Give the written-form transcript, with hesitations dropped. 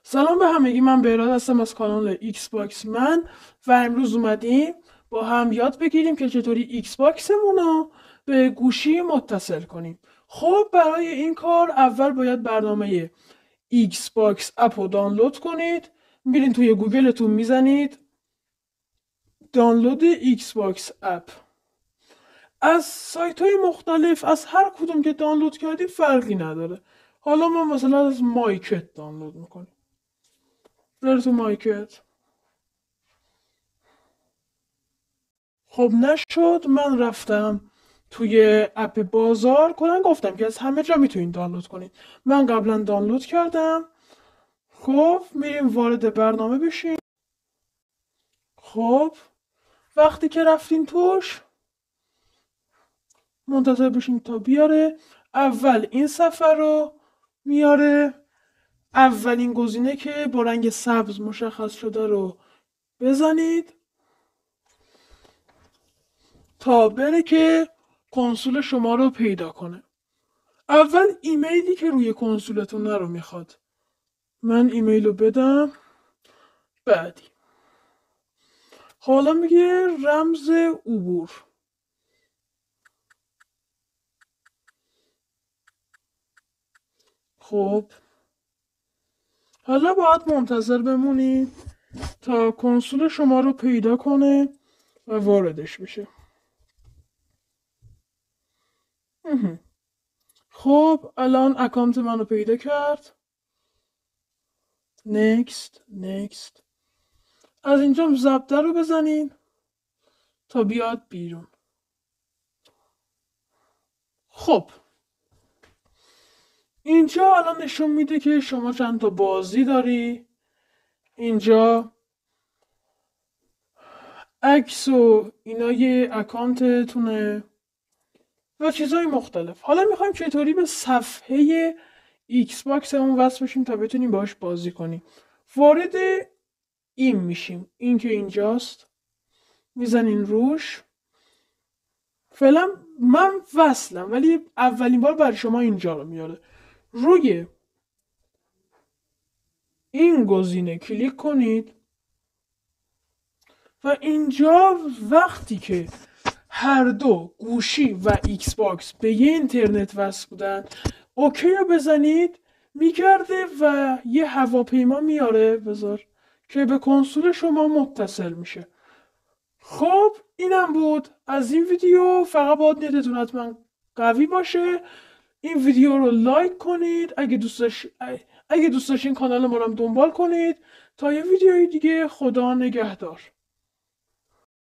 سلام به همگی، من بهراد هستم از کانال ایکس باکس من و امروز اومدیم با هم یاد بگیریم که چطوری ایکس باکسمون رو به گوشی متصل کنیم. خب برای این کار اول باید برنامه ایکس باکس اپ رو دانلود کنید. میرین توی گوگلتون میزنید دانلود ایکس باکس اپ. از سایت های مختلف از هر کدوم که دانلود کردیم فرقی نداره. حالا ما مثلا از مایکت دانلود میکنیم. برو تو مایکت. خب نشد، من رفتم توی اپ بازار. کلا گفتم که از همه جا میتونین دانلود کنید. من قبلا دانلود کردم. خب میریم وارد برنامه بشین. خب وقتی که رفتین توش منتظر بشین تا بیاره. اول این صفحه رو میاره. اولین گزینه که با رنگ سبز مشخص شده رو بزنید تا بره که کنسول شما رو پیدا کنه. اول ایمیلی که روی کنسولتون رو میخواد. من ایمیل رو بدم. بعدی حالا میگه رمز عبور. خب حالا باید منتظر بمونید تا کنسول شما رو پیدا کنه و واردش بشه. خب الان اکانت منو پیدا کرد. next. از اینجا ضبطه رو بزنین تا بیاد بیرون. خب اینجا الان نشون میده که شما چند تا بازی داری. اینجا عکس و اینای اکانتتونه و چیزهای مختلف. حالا میخوایم چطوری به صفحه ایکس باکس همون وصل بشیم تا بتونیم باش بازی کنیم. وارد این میشیم. این که اینجاست میزنین روش. فعلا من وصلم ولی اولین بار برای شما اینجا رو میاره. روی این گزینه کلیک کنید و اینجا وقتی که هر دو گوشی و ایکس باکس به یه اینترنت وصل بودن اوکی رو بزنید میگرده و یه هواپیما میاره بذار که به کنسول شما متصل میشه. خب اینم بود از این ویدیو. فقط باید نتتون حتما قوی باشه. این ویدیو رو لایک کنید. اگه دوست داشتین کانال ما رو دنبال کنید تا یه ویدیوی دیگه. خدا نگهدار.